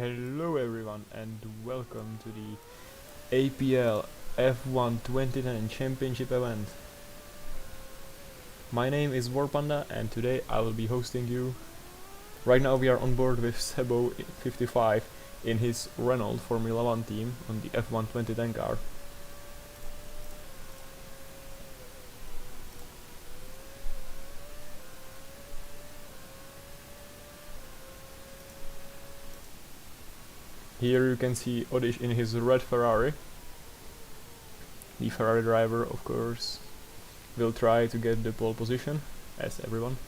Hello everyone and welcome to the APL F1 2010 Championship event. My name is Warpanda and today I will be hosting you. Right now we are on board with Sebo 55 in his Renault Formula 1 team on the F1 2010 car. Here you can see Odish in his red Ferrari. The Ferrari driver, of course, will try to get the pole position, as everyone.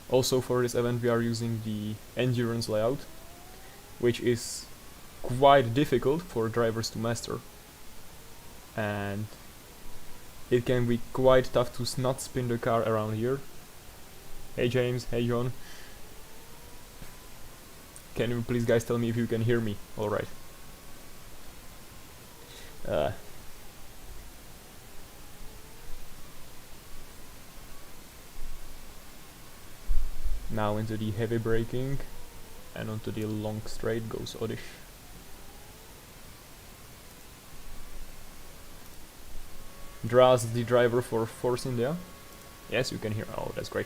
Also for this event we are using the endurance layout, which is quite difficult for drivers to master. And it can be quite tough to not spin the car around here. Hey James, hey John. Can you please guys tell me if you can hear me? Alright. Now into the heavy braking and onto the long straight goes Odish. Draz, the driver for Force India. Yes, you can hear. Oh, that's great.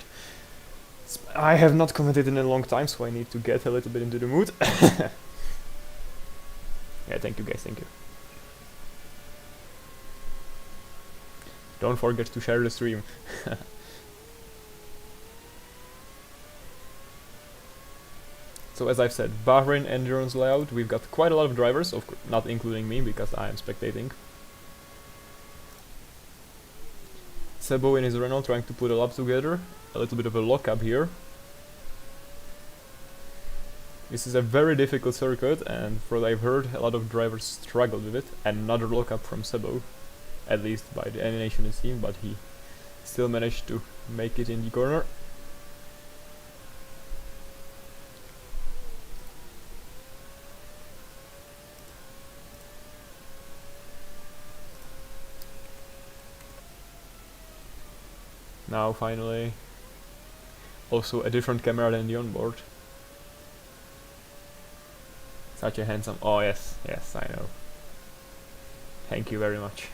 I have not commented in a long time, so I need to get a little bit into the mood. Yeah, thank you guys, thank you. Don't forget to share the stream. So as I've said, Bahrain endurance layout, we've got quite a lot of drivers, of course, not including me because I am spectating. Sebo in his Renault trying to put a lap together, a little bit of a lockup here. This is a very difficult circuit and from what I've heard a lot of drivers struggled with it. Another lockup from Sebo, at least by the animation it seemed, but he still managed to make it in the corner. Now finally, also a different camera than the onboard. Such a handsome, oh yes, yes I know. Thank you very much.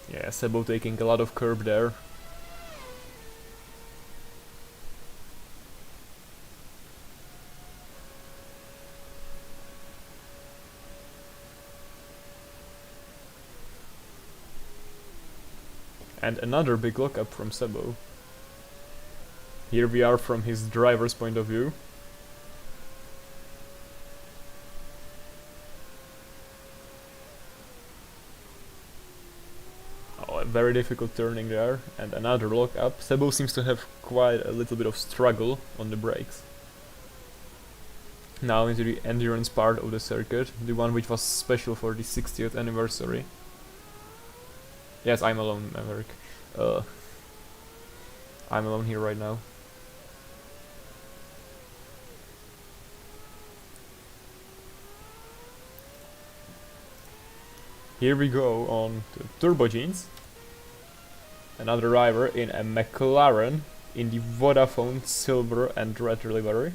Yeah, Sebo taking a lot of curb there. And another big lockup from Sebo. Here we are from his driver's point of view. Oh, a very difficult turning there, and another lockup. Sebo seems to have quite a little bit of struggle on the brakes. Now into the endurance part of the circuit, the one which was special for the 60th anniversary. Yes, I'm alone, Maverick. I'm alone here right now. Here we go on to Turbo Jeans. Another driver in a McLaren in the Vodafone silver and red livery.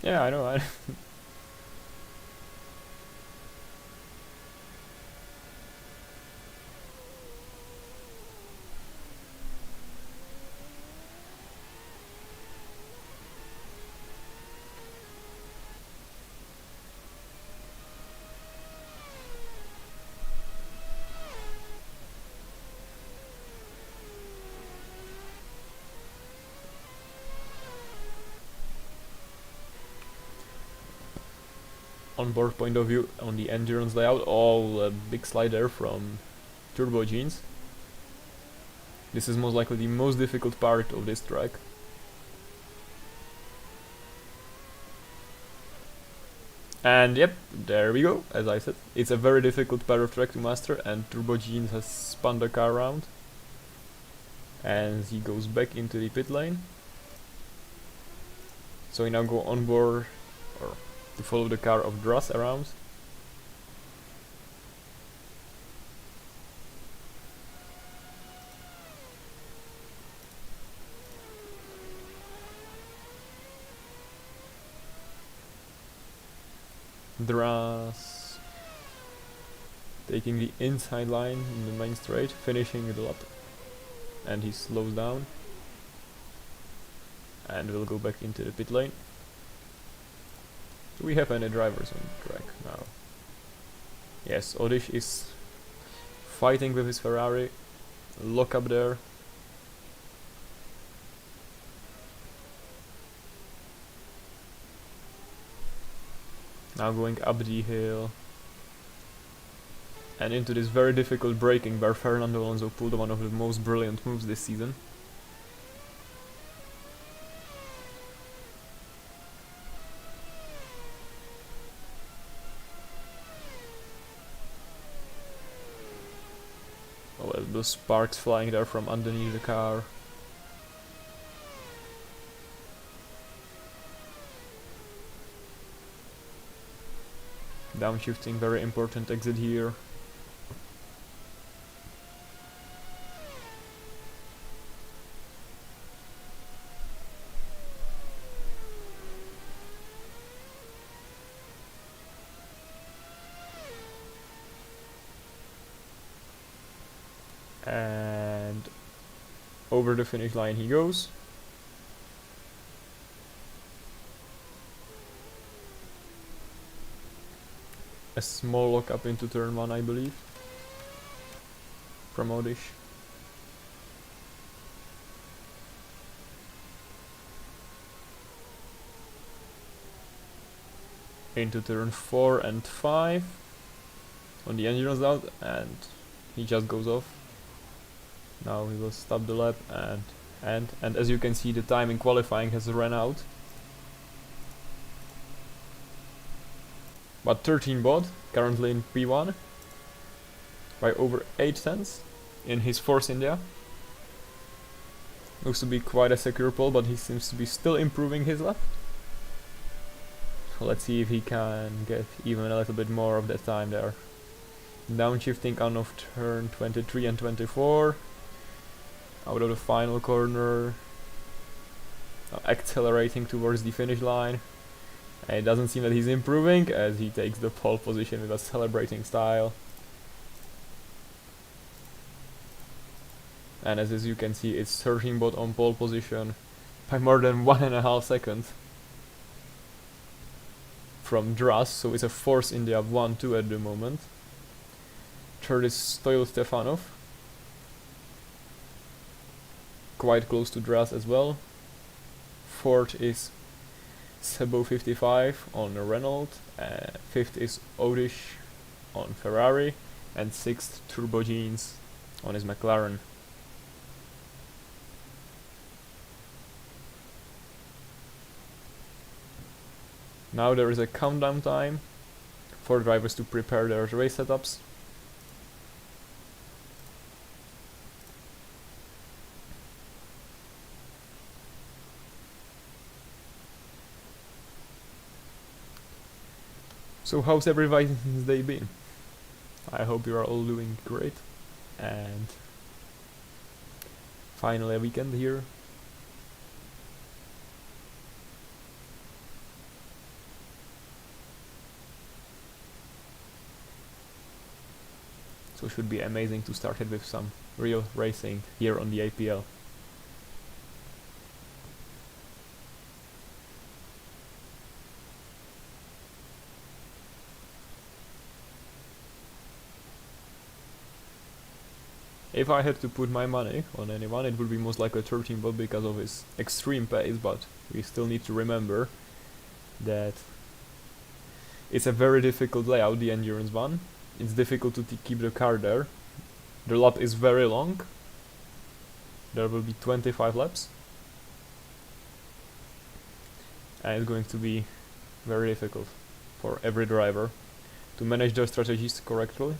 Yeah, I know. Onboard point of view on the endurance layout, all big slider from Turbo Jeans. This is most likely the most difficult part of this track. And yep, there we go. As I said, it's a very difficult pair of track to master, and Turbo Jeans has spun the car around. And he goes back into the pit lane. So we now go on board, or to follow the car of Druss around. Druss taking the inside line in the main straight, finishing the lap. And he slows down. And we'll go back into the pit lane. Do we have any drivers on track now? Yes, Odish is fighting with his Ferrari. Lock up there. Now going up the hill. And into this very difficult braking where Fernando Alonso pulled one of the most brilliant moves this season. Oh well, those sparks flying there from underneath the car. Downshifting, very important exit here. And over the finish line he goes. A small lock up into turn 1, I believe, from Odish. Into turn 4 and 5 on the endurance out, and he just goes off. Now we will stop the lap, and as you can see, the time in qualifying has run out. But 13 bot, currently in P1 by over 8 tenths in his Force India. Looks to be quite a secure pole, but he seems to be still improving his lap. So let's see if he can get even a little bit more of that time there. Downshifting out of turn 23 and 24. Out of the final corner. Accelerating towards the finish line. And it doesn't seem that he's improving as he takes the pole position with a celebrating style. And as you can see, it's 13 bot on pole position by more than 1.5 seconds from Druss, so it's a Force India 1-2 at the moment. Third is Stoil Stefanov, quite close to Druss as well. Fourth is Sebo 55 on Renault, fifth is Odish on Ferrari, and sixth Turbo Jeans on his McLaren. Now there is a countdown time for drivers to prepare their race setups. So how's everybody's day been? I hope you are all doing great, and finally a weekend here. So it should be amazing to start it with some real racing here on the APL. If I had to put my money on anyone, it would be most likely 13 bot because of his extreme pace, but we still need to remember that it's a very difficult layout, the endurance one. It's difficult to keep the car there. The lap is very long. There will be 25 laps. And it's going to be very difficult. for every driver to manage their strategies correctly.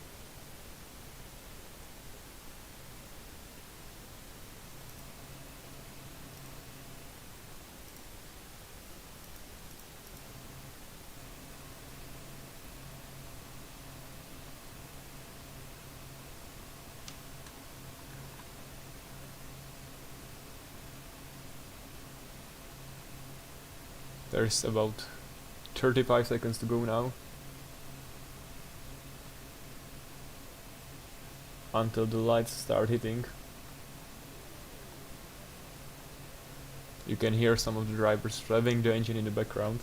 There's about 35 seconds to go now until the lights start hitting. You can hear some of the drivers revving the engine in the background.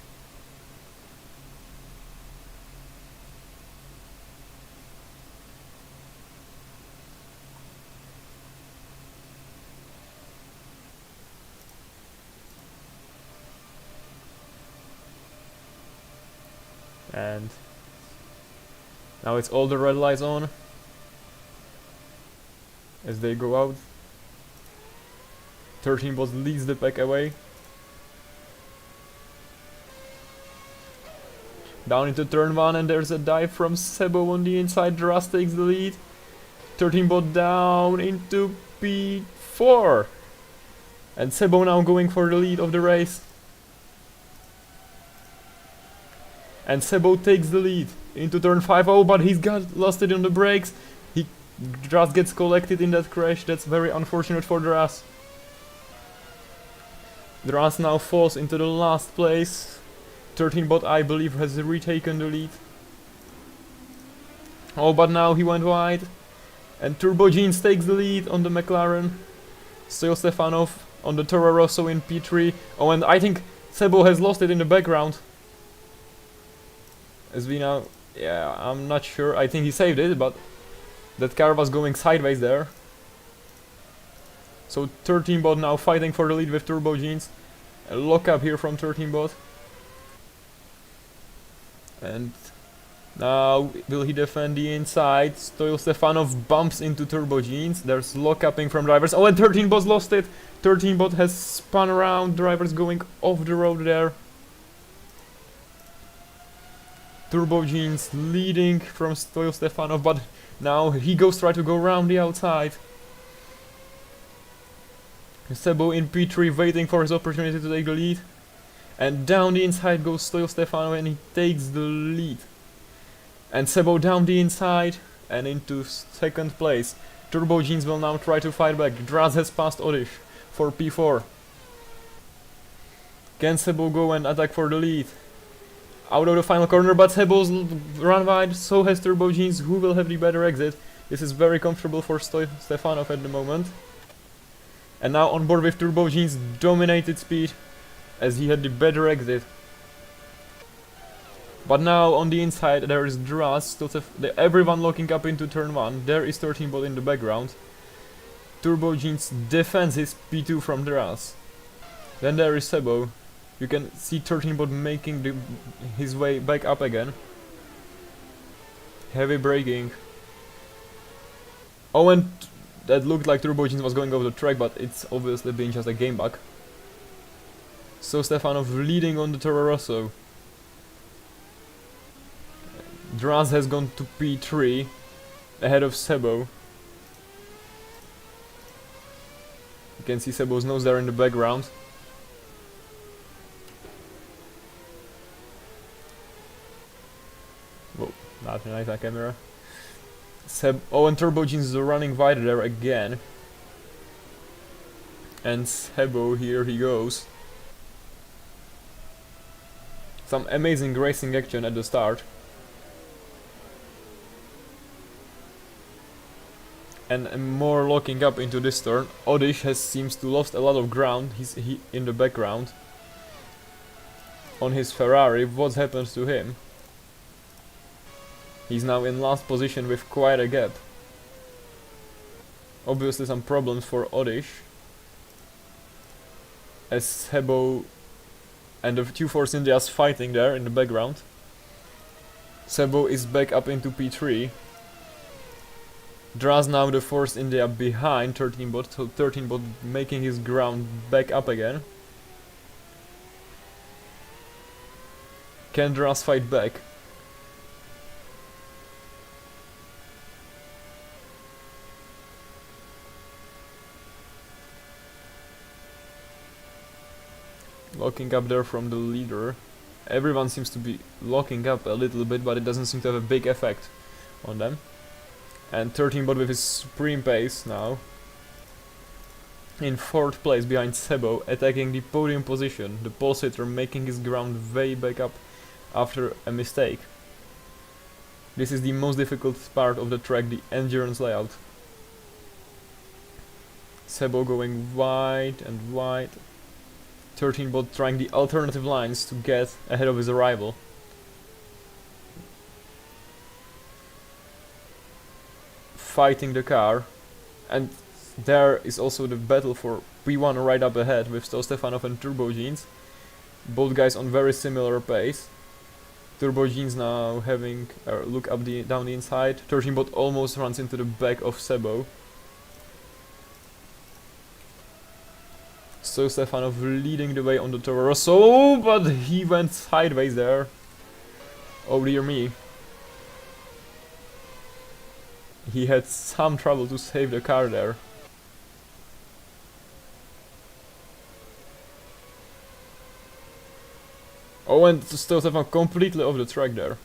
And now it's all the red lights on as they go out. 13 bots leads the pack away. Down into turn 1, and there's a dive from Sebo on the inside. Dras takes the lead. 13 bot down into P4. And Sebo now going for the lead of the race. And Sebo takes the lead into turn 5. Oh, but he's got lost it on the brakes. Dras gets collected in that crash. That's very unfortunate for Dras. Dras now falls into the last place. 13 bot, I believe, has retaken the lead. Oh, but now he went wide. And Turbo Jeans takes the lead on the McLaren. Still Stefanov on the Toro Rosso in P3. Oh, and I think Sebo has lost it in the background. As we now... yeah, I'm not sure. I think he saved it, but that car was going sideways there. So 13 bot now fighting for the lead with Turbo Jeans. A lock up here from 13 bot. And now will he defend the inside? Stoil Stefanov bumps into Turbo Jeans. There's lock upping from drivers. Oh, and 13 bot lost it. 13 bot has spun around. Drivers going off the road there. Turbo Jeans leading from Stoil Stefanov, but now he goes try to go around the outside. Sebo in P3 waiting for his opportunity to take the lead. And down the inside goes Stoil Stefanov and he takes the lead. And Sebo down the inside and into second place. Turbo Jeans will now try to fight back. Dras has passed Odish for P4. Can Sebo go and attack for the lead? Out of the final corner, but Sebo's run wide, so has Turbo Jeans, who will have the better exit. This is very comfortable for Stefanov at the moment. And now on board with Turbo Jeans, dominated speed, as he had the better exit. But now on the inside there is Dras, everyone looking up into turn 1. There is 13 bot in the background. Turbo Jeans defends his P2 from Dras. Then there is Sebo. You can see 13 bot making his way back up again. Heavy braking. Oh, and that looked like Turbo Jeans was going over the track, but it's obviously been just a game bug. So Stefanov leading on the Toro Rosso. Dras has gone to P3 ahead of Sebo. You can see Sebo's nose there in the background. Whoa, not a nice camera. Oh, and Turbo Jeans is running wide there again. And Sebo, here he goes. Some amazing racing action at the start. And more locking up into this turn. Odish seems to lost a lot of ground. He's in the background. On his Ferrari, what happened to him? He's now in last position with quite a gap. Obviously some problems for Odish. As Sebo and the two Force Indias fighting there in the background. Sebo is back up into P3. Dras now the Force India behind 13 bot, so 13 bot making his ground back up again. Can Dras fight back? Locking up there from the leader. Everyone seems to be locking up a little bit, but it doesn't seem to have a big effect on them. And 13 bot with his supreme pace now. In 4th place behind Sebo, attacking the podium position. The pole sitter making his ground way back up after a mistake. This is the most difficult part of the track, the endurance layout. Sebo going wide and wide. 13 bot trying the alternative lines to get ahead of his rival. Fighting the car, and there is also the battle for P1 right up ahead with Stostefanov and Turbo Jeans. Both guys on very similar pace. Turbo Jeans now having a look up down the inside. 13 bot almost runs into the back of Sebo. Stostefanov leading the way on the Toro Rosso, but he went sideways there. Oh dear me. He had some trouble to save the car there. Oh, and Stostefanov completely off the track there.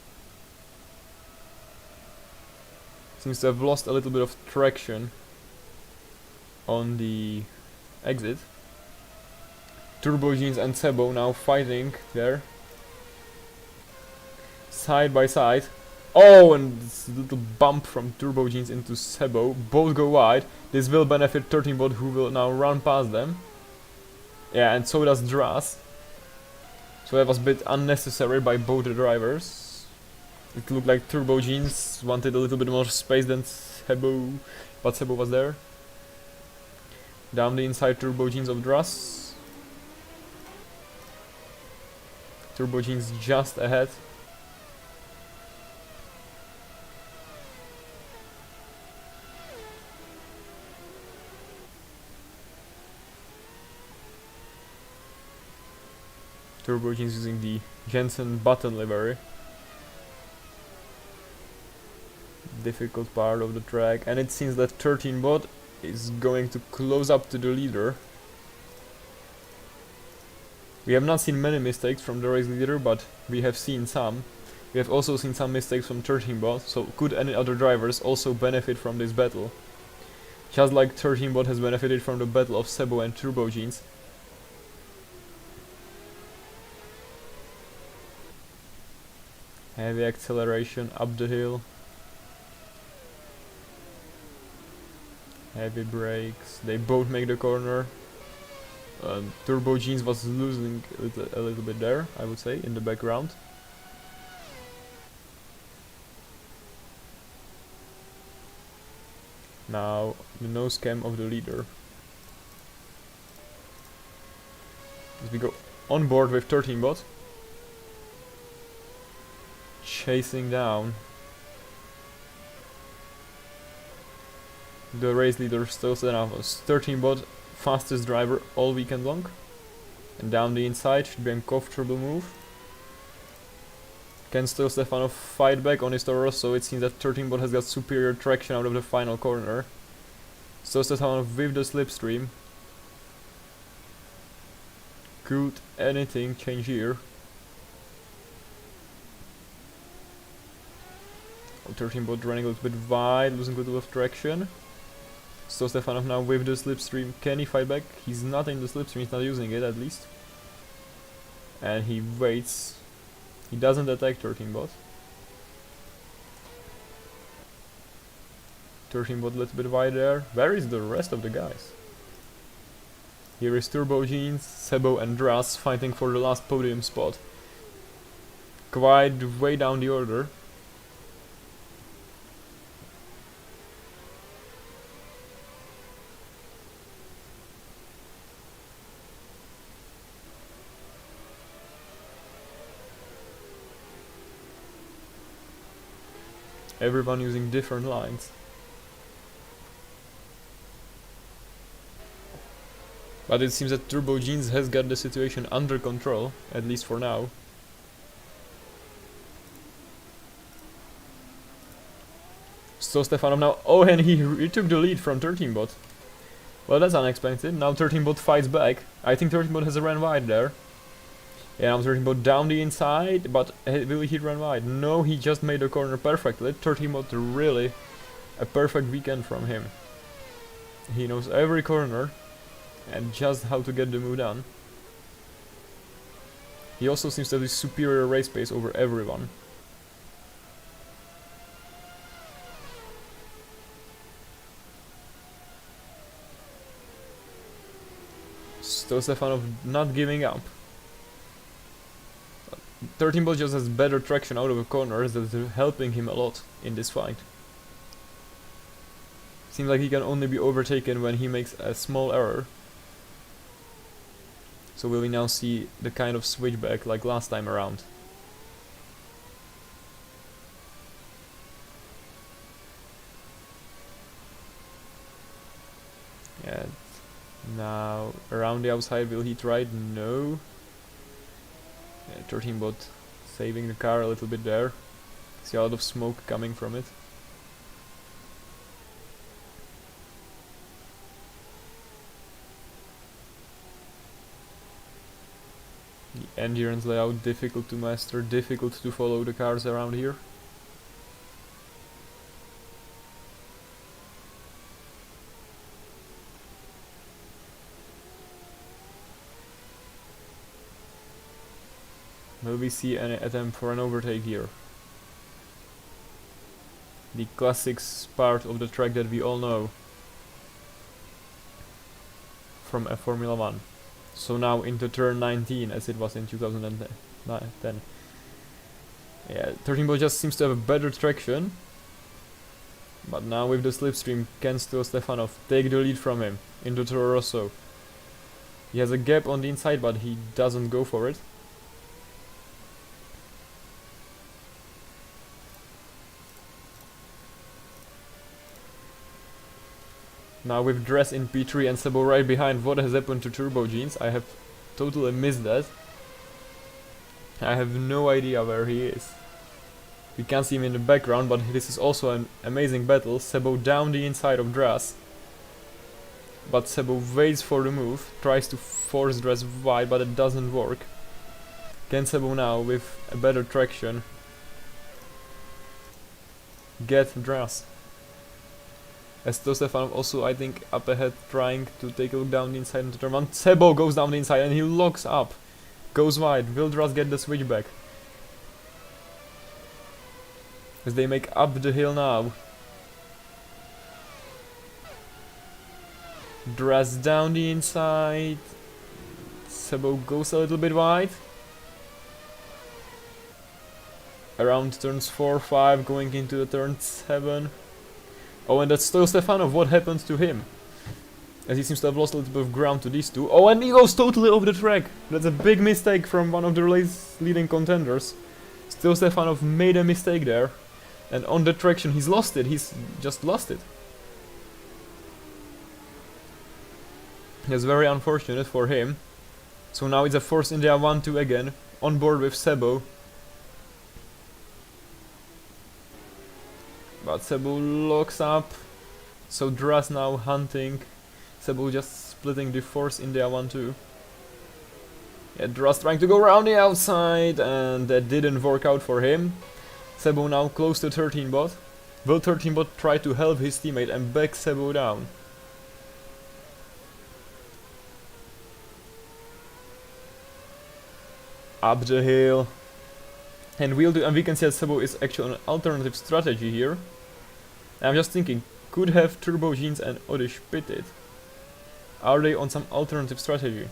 Seems to have lost a little bit of traction on the exit. Turbo Jeans and Sebo now fighting there. Side by side. Oh, and this little bump from Turbo Jeans into Sebo. Both go wide. This will benefit 13 bot, who will now run past them. Yeah, and so does Dras. So that was a bit unnecessary by both the drivers. It looked like Turbo Jeans wanted a little bit more space than Sebo, but Sebo was there. Down the inside, Turbo Jeans of Dras. Turbo Jeans just ahead. Turbo Jeans using the Jensen button livery. Difficult part of the track, and it seems that 13 bot is going to close up to the leader. We have not seen many mistakes from the race leader, but we have seen some. We have also seen some mistakes from 13 bot, so could any other drivers also benefit from this battle? Just like 13 bot has benefited from the battle of Sebo and Turbo Jeans. Heavy acceleration up the hill. Heavy brakes. They both make the corner. Turbo Jeans was losing a little bit there, I would say, in the background. Now the nose cam of the leader. As we go on board with 13 bot. Chasing down the race leader Stostefanov. 13 bot, fastest driver all weekend long. And down the inside should be a comfortable move. Can Stostefanov fight back on his Toro Rosso? It seems that 13 bot has got superior traction out of the final corner. Stostefanov with the slipstream. Could anything change here? 13 bot running a little bit wide, losing a little of traction. Stostefanov now with the slipstream. Can he fight back? He's not in the slipstream, he's not using it at least. And he waits. He doesn't attack 13 bot. 13 bot a little bit wide there. Where is the rest of the guys? Here is Turbo Jeans, Sebo and Dras fighting for the last podium spot. Quite way down the order. Everyone using different lines. But it seems that Turbo Jeans has got the situation under control, at least for now. Stostefanov now, oh, and he took the lead from 13 bot. Well, that's unexpected. Now 13 bot fights back. I think 13 bot has a ran wide there. Yeah, now 13 bot down the inside, but will he run wide? No, he just made the corner perfectly. 13 bot really a perfect weekend from him. He knows every corner and just how to get the move done. He also seems to have this superior race pace over everyone. Still Stefanov not giving up. 13 bot just has better traction out of the corners, that's helping him a lot in this fight. Seems like he can only be overtaken when he makes a small error. So will we now see the kind of switchback like last time around? Yeah. Now around the outside, will he try it? No. Yeah, 13 bot saving the car a little bit there. See a lot of smoke coming from it. The endurance layout difficult to master, difficult to follow the cars around here. Will we see an attempt for an overtake here? The classics part of the track that we all know from a Formula 1. So now into turn 19 as it was in 2010. Yeah, 13 ball just seems to have a better traction. But now with the slipstream, can still Stefanov take the lead from him into Toro Rosso. He has a gap on the inside, but he doesn't go for it. Now with Dress in P3 and Sebo right behind, what has happened to Turbo Jeans? I have totally missed that. I have no idea where he is. We can't see him in the background, but this is also an amazing battle. Sebo down the inside of Dress. But Sebo waits for the move, tries to force Dress wide, but it doesn't work. Can Sebo now, with a better traction, get Dress? Assetto Stefanov also, I think, up ahead, trying to take a look down the inside into turn 1. Sebo goes down the inside and he locks up. Goes wide. Will Dras get the switchback? As they make up the hill now. Dras down the inside. Sebo goes a little bit wide. Around turns 4, 5, going into the turn 7. Oh, and that's still Stefanov. What happened to him? As he seems to have lost a little bit of ground to these two. Oh, and he goes totally off the track. That's a big mistake from one of the race leading contenders. Still Stefanov made a mistake there. And on the traction, he's lost it. He's just lost it. That's very unfortunate for him. So now it's a Force India 1-2 again. On board with Sebo. But Sebo locks up. So Dras now hunting. Sebo just splitting the Force India 1-2. Yeah, Dras trying to go around the outside, and that didn't work out for him. Sebo now close to 13 bot. Will 13 bot try to help his teammate and back Sebo down? Up the hill. And we can see that Sebo is actually an alternative strategy here. And I'm just thinking, could have Turbo Jeans and Odish pitted? Are they on some alternative strategy?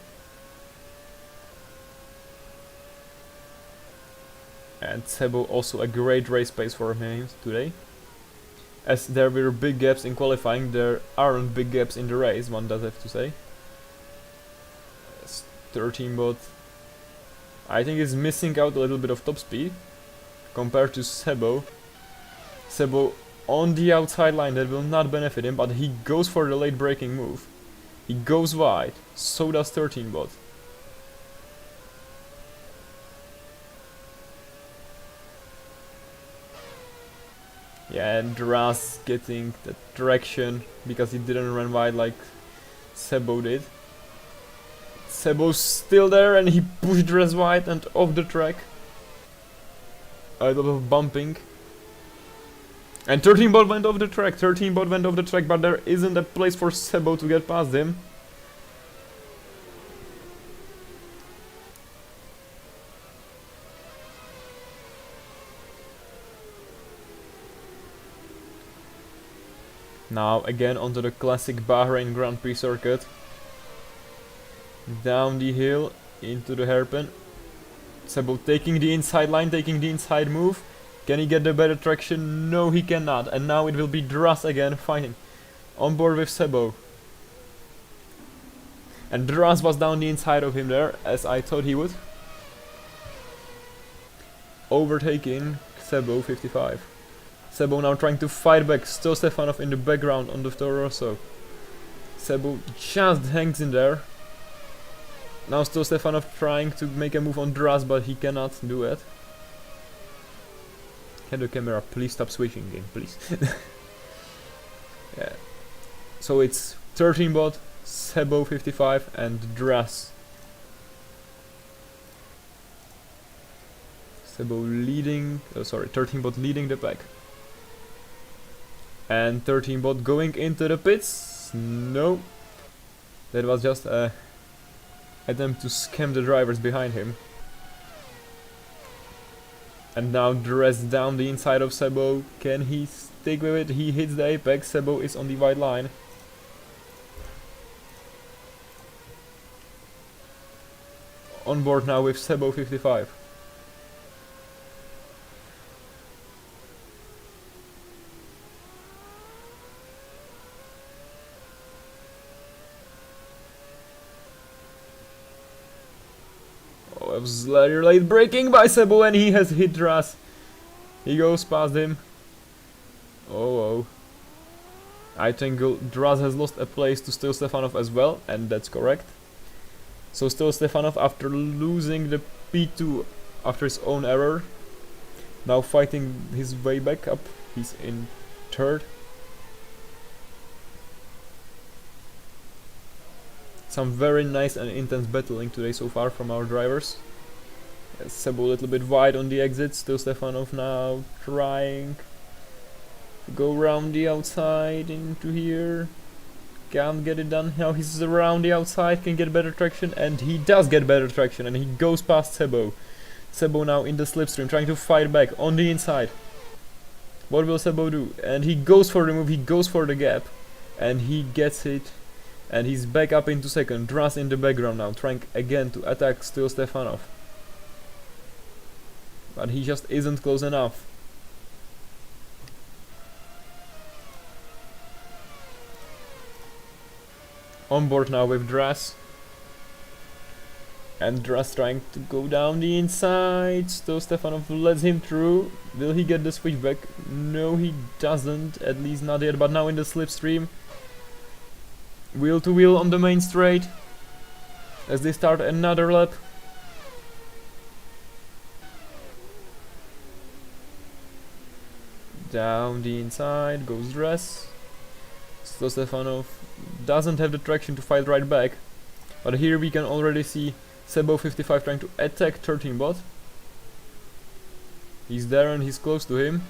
And Sebo also a great race pace for him today. As there were big gaps in qualifying, there aren't big gaps in the race, one does have to say. 13 bot. I think is missing out a little bit of top speed compared to Sebo. Sebo on the outside line, that will not benefit him, but he goes for the late braking move. He goes wide, so does 13 bot. Yeah, and Dras getting the traction because he didn't run wide like Sebo did. Sebo's still there and he pushed Dress wide and off the track. A little bit of bumping. And 13 bot went off the track, 13 bot went off the track, but there isn't a place for Sebo to get past him. Now again onto the classic Bahrain Grand Prix circuit. Down the hill into the hairpin. Sebo taking the inside line, taking the inside move. Can he get the better traction? No, he cannot. And now it will be Dras again fighting on board with Sebo. And Dras was down the inside of him there, as I thought he would. Overtaking Sebo 55. Sebo now trying to fight back, still Stefanov in the background on the Toro Rosso. Sebo just hangs in there. Now still Stefanov trying to make a move on Dras, but he cannot do it. Can the camera please stop switching game, please? Yeah. So it's 13 bot, Sebo 55 and Dras. Sebo leading, 13 bot leading the pack. And 13 bot going into the pits. No. That was just a attempt to scam the drivers behind him. And now Dras down the inside of Sebo. Can he stick with it? He hits the apex. Sebo is on the white line. On board now with Sebo 55. Oh, it was late braking by Sebo and he has hit Dras. He goes past him. Oh. I think Dras has lost a place to Still Stefanov as well, and that's correct. So Still Stefanov, after losing the P2 after his own error, now fighting his way back up. He's in third. Some very nice and intense battling today so far from our drivers. Sebo a little bit wide on the exit, Still Stefanov now trying to go around the outside into here. Can't get it done. Now he's around the outside, can get better traction, and he does get better traction, and he goes past Sebo. Sebo now in the slipstream, trying to fight back on the inside. What will Sebo do? And he goes for the move, he goes for the gap, and he gets it. And he's back up into second. Dras in the background now, trying again to attack Still Stefanov. But he just isn't close enough. On board now with Dras. And Dras trying to go down the inside. Still Stefanov lets him through. Will he get the switchback? No, he doesn't. At least not yet. But now in the slipstream. Wheel to wheel on the main straight. As they start another lap. Down the inside goes Dras. Still Stefanov doesn't have the traction to fight right back. But here we can already see Sebo 55 trying to attack 13 bot. He's there and he's close to him.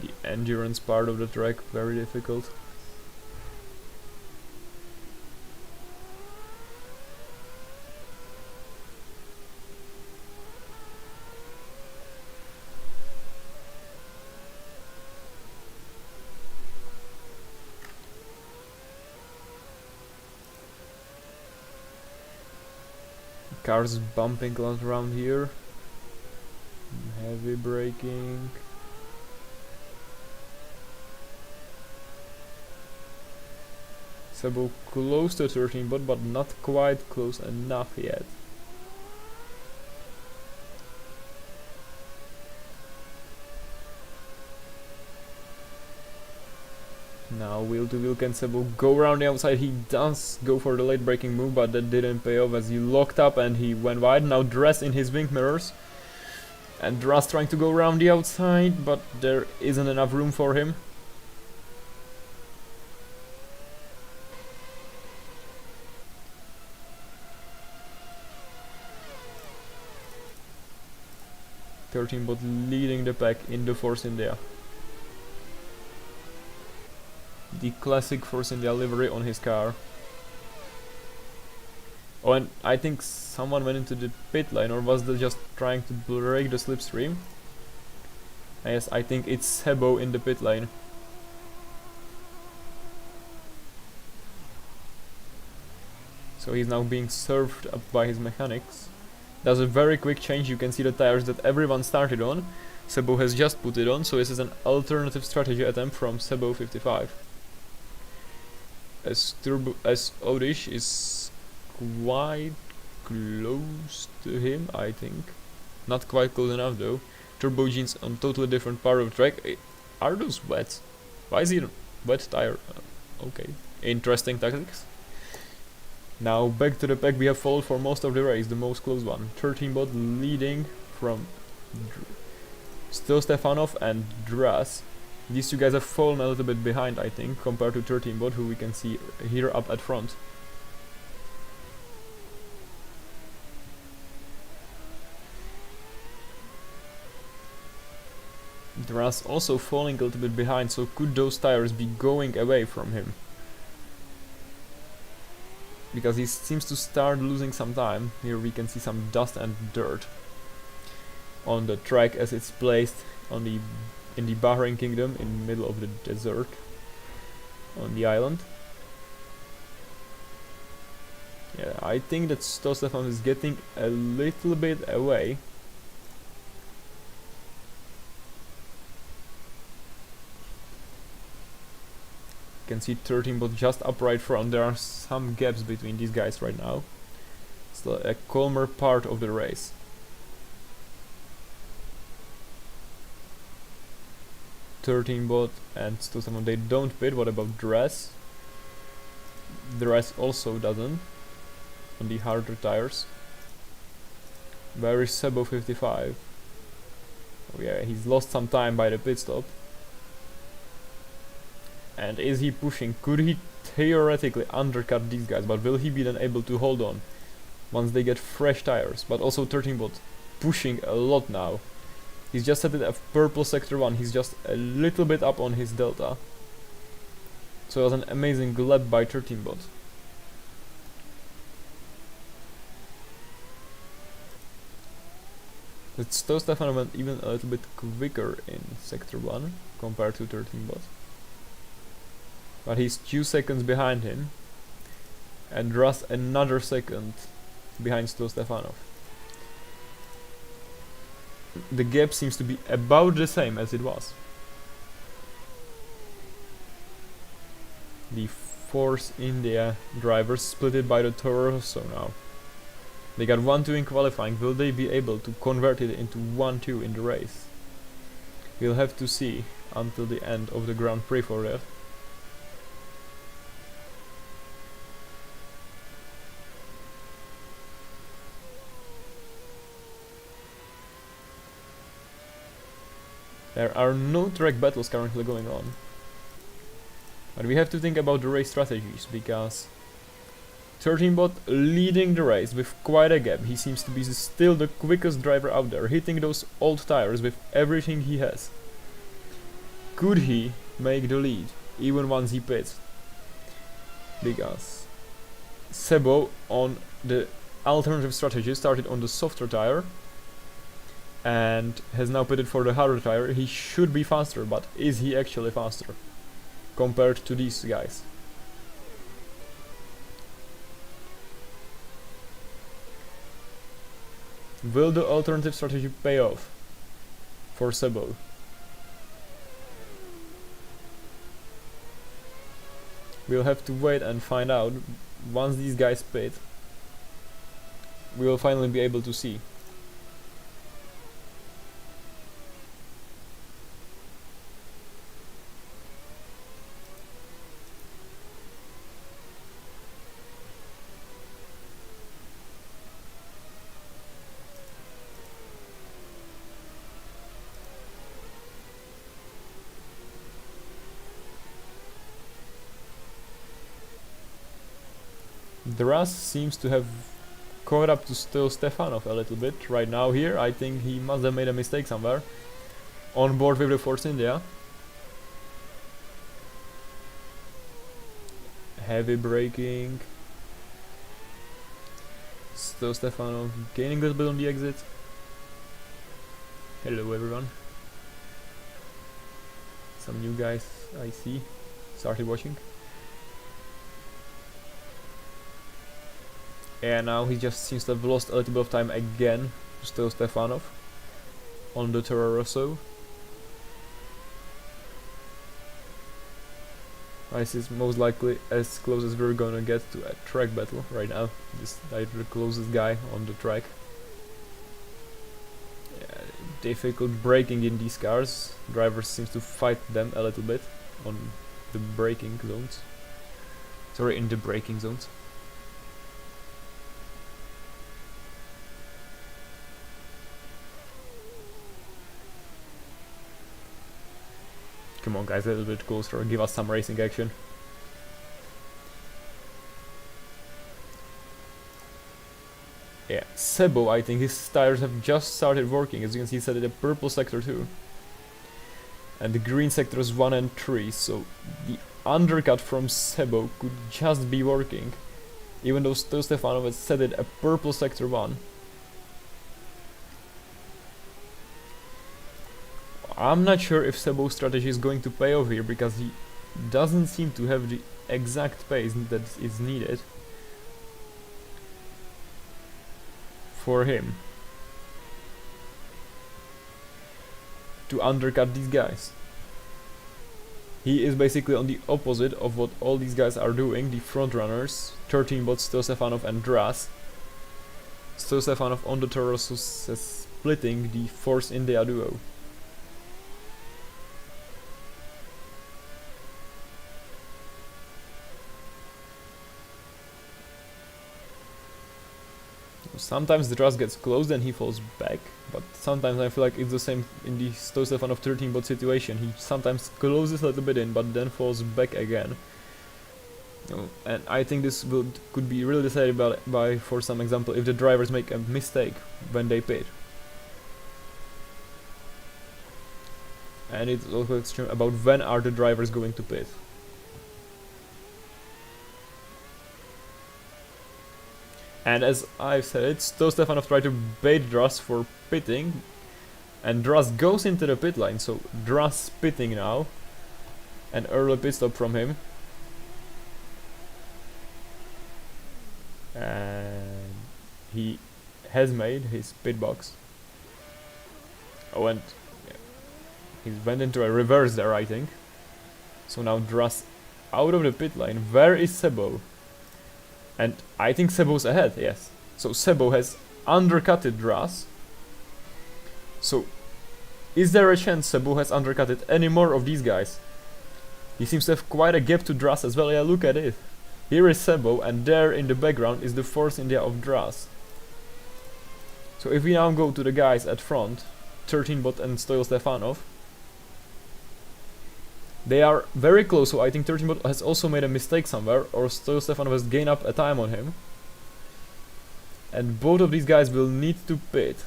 The endurance part of the track, very difficult. Cars bumping a lot around here. Heavy braking. Sebo close to 13 but not quite close enough yet. Now wheel to wheel, can Sebo go around the outside? He does go for the late braking move, but that didn't pay off as he locked up and he went wide. Now Dras in his wing mirrors. And Dras trying to go around the outside, but there isn't enough room for him. 13 bot leading the pack in the Force India. The classic Force India livery on his car. Oh, and I think someone went into the pit lane, or was they just trying to break the slipstream? Yes, I think it's Sebo in the pit lane. So he's now being served up by his mechanics. Does a very quick change. You can see the tires that everyone started on. Sebo has just put it on, so this is an alternative strategy attempt from Sebo 55. As Odish is quite close to him, I think. Not quite close enough though. Turbo jeans on totally different part of the track. Are those wet? Why is he a wet tire? Okay, interesting tactics. Now back to the pack we have followed for most of the race, the most close one. 13 bot leading from still Stefanov and Dras. These two guys have fallen a little bit behind, I think, compared to 13 bot, who we can see here up at front. Dras also falling a little bit behind, so could those tires be going away from him? Because he seems to start losing some time. Here we can see some dust and dirt on the track as it's placed on in the Bahrain kingdom, in the middle of the desert on the island. Yeah, I think that Stefan is getting a little bit away. You can see 13 but just up right front. There are some gaps between these guys right now. It's a calmer part of the race. Bot and Stefan, they don't pit. What about Dress? Dress also doesn't on the harder tires. Where is Sebo 55? Oh yeah, he's lost some time by the pit stop. And is he pushing? Could he theoretically undercut these guys, but will he be then able to hold on once they get fresh tires? But also 13 bot pushing a lot now. He's just set it at purple sector 1, he's just a little bit up on his delta. So it was an amazing lap by 13 bot. But Stefan went even a little bit quicker in sector 1 compared to 13 bot. But he's 2 seconds behind him, and Russ another second behind Stefanov. The gap seems to be about the same as it was. The Force India drivers split it by the Toro Rosso now. They got 1-2 in qualifying. Will they be able to convert it into 1-2 in the race? We'll have to see until the end of the Grand Prix for that. There are no track battles currently going on. But we have to think about the race strategies, because 13 bot leading the race with quite a gap. He seems to be still the quickest driver out there, hitting those old tires with everything he has. Could he make the lead, even once he pits? Because Sebo on the alternative strategy started on the softer tire and has now pitted for the harder tire. He should be faster, but is he actually faster compared to these guys? Will the alternative strategy pay off for Sebo? We'll have to wait and find out. Once these guys pit, we will finally be able to see. Dras seems to have caught up to still Stefanov a little bit right now here. I think he must have made a mistake somewhere. On board with the Force India. Heavy braking. Still Stefanov gaining a little bit on the exit. Hello everyone. Some new guys I see started watching. And now he just seems to have lost a little bit of time again to still Stefanov on the Toro Rosso. This is most likely as close as we're gonna get to a track battle right now. This is the closest guy on the track. Yeah, difficult braking in these cars. Drivers seems to fight them a little bit on the braking zones. Sorry, in the braking zones. Come on guys, a little bit closer, give us some racing action. Yeah, Sebo, I think his tires have just started working. As you can see, he's at the purple sector too. And the green sectors 1 and 3, so the undercut from Sebo could just be working. Even though still Stefanov has set it a purple sector 1. I'm not sure if Sebo's strategy is going to pay off here, because he doesn't seem to have the exact pace that is needed for him to undercut these guys. He is basically on the opposite of what all these guys are doing, the front runners, 13 bots, Still Stefanov and Dras. Still Stefanov on the Toro Rosso splitting the Force India duo. Sometimes the Dras gets closed and he falls back, but sometimes I feel like it's the same in the Still Stefanov 13 bot situation. He sometimes closes a little bit in, but then falls back again. And I think this could be really decided by, for some example, if the drivers make a mistake when they pit. And it's also extreme about when are the drivers going to pit. And as I've said, Still Stefanov tried to bait Dras for pitting, and Dras goes into the pit line, so Dras pitting now. An early pit stop from him. And he has made his pit box. Oh, and yeah, he went into a reverse there, I think. So now Dras out of the pit line. Where is Sebo? And I think Sebo's ahead, yes. So Sebo has undercutted Dras. So, is there a chance Sebo has undercutted any more of these guys? He seems to have quite a gap to Dras as well. Yeah, look at it. Here is Sebo, and there in the background is the Force India of Dras. So if we now go to the guys at front, 13 bot and Still Stefanov, they are very close, so I think 13 bot has also made a mistake somewhere, or Still Stefanov has gained up a time on him. And both of these guys will need to pit.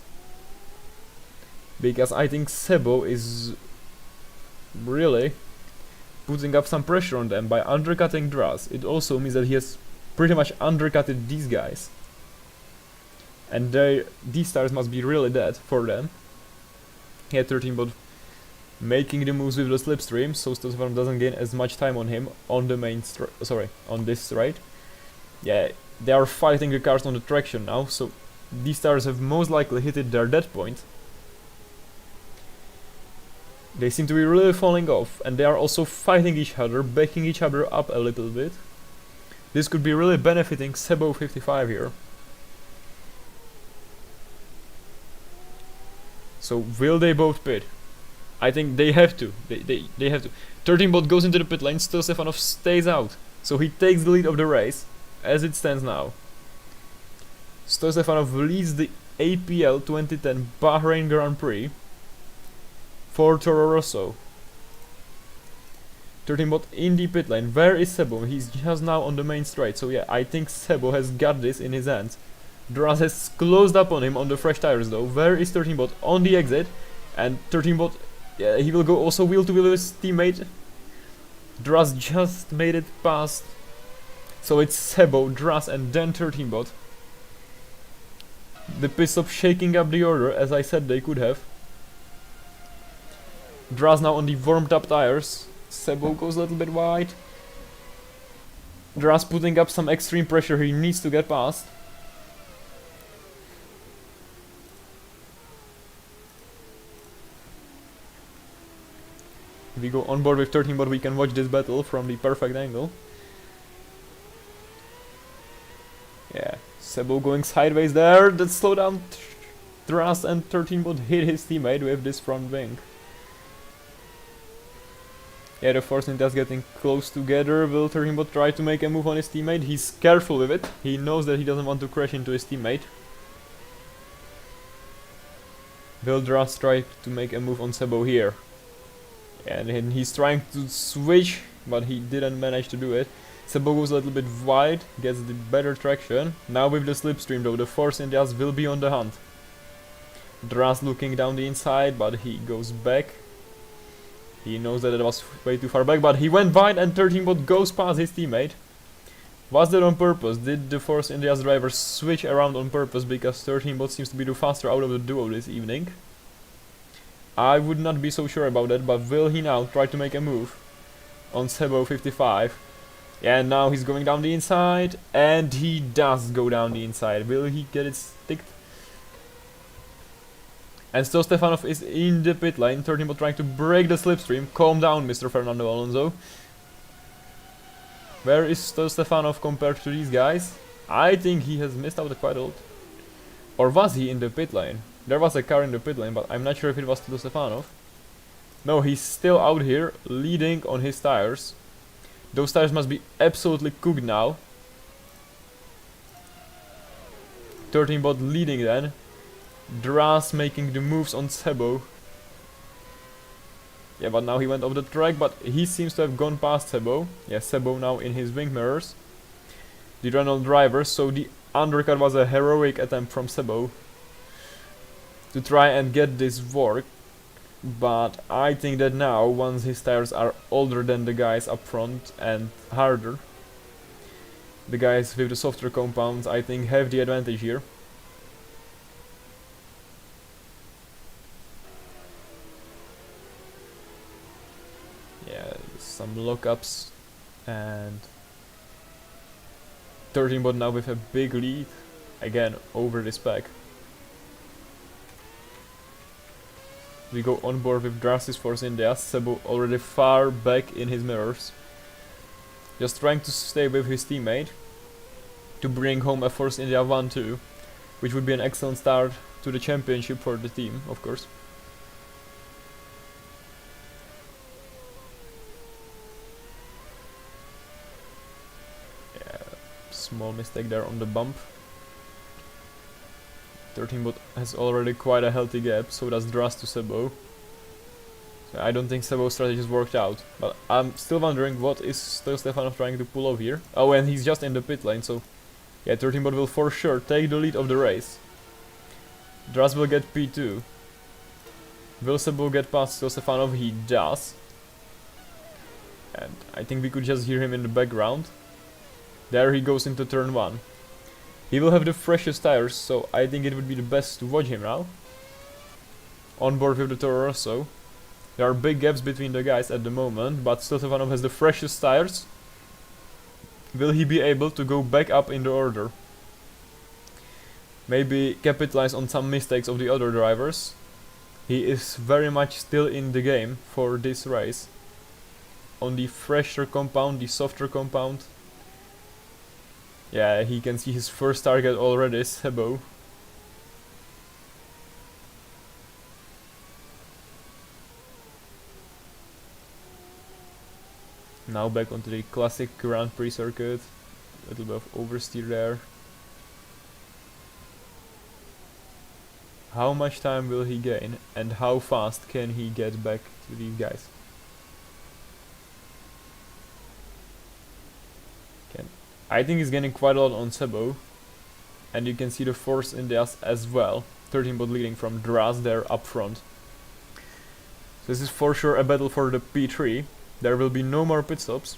Because I think Sebo is really putting up some pressure on them by undercutting Dras. It also means that he has pretty much undercutted these guys. And these tires must be really dead for them. He had 13 bot making the moves with the slipstream, so Still Stefanov doesn't gain as much time on him on the main on this straight. Yeah, they are fighting the cars on the traction now, so these tires have most likely hit their dead point. They seem to be really falling off, and they are also fighting each other, backing each other up a little bit. This could be really benefiting Sebo 55 here. So will they both pit? I think they have to. They have to. 13 bot goes into the pit lane, Still Stefanov stays out. So he takes the lead of the race, as it stands now. Still Stefanov leads the APL 2010 Bahrain Grand Prix for Toro Rosso. 13 bot in the pit lane. Where is Sebo? He's just now on the main straight. So yeah, I think Sebo has got this in his hands. Duras has closed up on him on the fresh tires though. Where is 13 bot? On the exit. And 13 bot, yeah, he will go also wheel to wheel with his teammate. Duras just made it past. So it's Sebo, Duras and then 13 bot. The pit stop shaking up the order as I said they could have. Duras now on the warmed up tires. Sebo goes a little bit wide. Duras putting up some extreme pressure, he needs to get past. If we go on board with 13 bot, we can watch this battle from the perfect angle. Yeah, Sebo going sideways there. That slow down. Duras and 13 bot hit his teammate with this front wing. Yeah, the Force India's getting close together. Will 13 bot try to make a move on his teammate? He's careful with it. He knows that he doesn't want to crash into his teammate. Will Duras try to make a move on Sebo here? And he's trying to switch, but he didn't manage to do it. Sebo goes a little bit wide, gets the better traction. Now with the slipstream though, the Force Indias will be on the hunt. Duras looking down the inside, but he goes back. He knows that it was way too far back, but he went wide and 13 bot goes past his teammate. Was that on purpose? Did the Force India's driver switch around on purpose because 13 bot seems to be the faster out of the duo this evening? I would not be so sure about that, but will he now try to make a move on Sebo 55? Yeah, and now he's going down the inside, and he does go down the inside. Will he get it sticked? And still Stefanov is in the pit lane, 13 bot trying to break the slipstream. Calm down, Mr. Fernando Alonso. Where is still Stefanov compared to these guys? I think he has missed out quite a lot. Or was he in the pit lane? There was a car in the pit lane, but I'm not sure if it was still Stefanov. No, he's still out here, leading on his tires. Those tires must be absolutely cooked now. 13 bot leading then. Duras making the moves on Sebo. Yeah, but now he went off the track, but he seems to have gone past Sebo. Yeah, Sebo now in his wing mirrors. The Renault driver, so the undercut was a heroic attempt from Sebo to try and get this work. But I think that now, once his tires are older than the guys up front and harder, the guys with the softer compounds I think have the advantage here. Yeah, some lockups and 13 bot now with a big lead again over this pack. We go on board with Drastis Force India. Sebo already far back in his mirrors, just trying to stay with his teammate to bring home a Force India 1-2, which would be an excellent start to the championship for the team, of course. Yeah, small mistake there on the bump. 13 bot has already quite a healthy gap, so does Dras to Sebo. So I don't think Sebo's strategy has worked out, but I'm still wondering what is still Stefanov trying to pull off here. Oh, and he's just in the pit lane, so yeah, 13 bot will for sure take the lead of the race. Dras will get P2. Will Sebo get past still Stefanov? He does. And I think we could just hear him in the background. There he goes into turn 1. He will have the freshest tires, so I think it would be the best to watch him now. On board with the Toro Rosso. There are big gaps between the guys at the moment, but still Stefanov has the freshest tires. Will he be able to go back up in the order? Maybe capitalize on some mistakes of the other drivers. He is very much still in the game for this race. On the fresher compound, the softer compound. Yeah, he can see his first target already, Sebo. Now back onto the classic Grand Prix circuit. A little bit of oversteer there. How much time will he gain and how fast can he get back to these guys? I think he's gaining quite a lot on Sebo, And you can see the Force Indias as well. 13 bot leading from Draz there up front. So this is for sure a battle for the P3. There will be no more pit stops.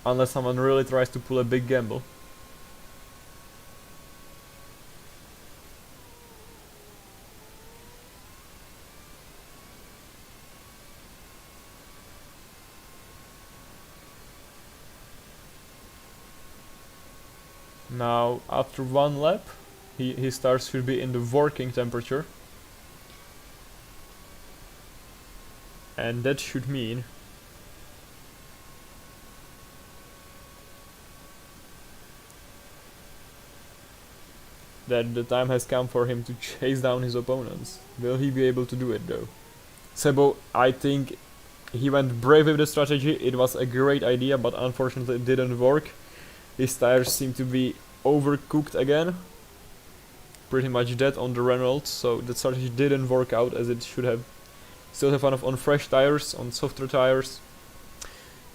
Unless someone really tries to pull a big gamble. Now, after one lap, his tires should be in the working temperature. And that should mean that the time has come for him to chase down his opponents. Will he be able to do it though? Sebo, I think he went brave with the strategy. It was a great idea, but unfortunately it didn't work. His tires seem to be overcooked again. Pretty much dead on the Renault, so the strategy didn't work out as it should have. Still have fun on fresh tires, on softer tires.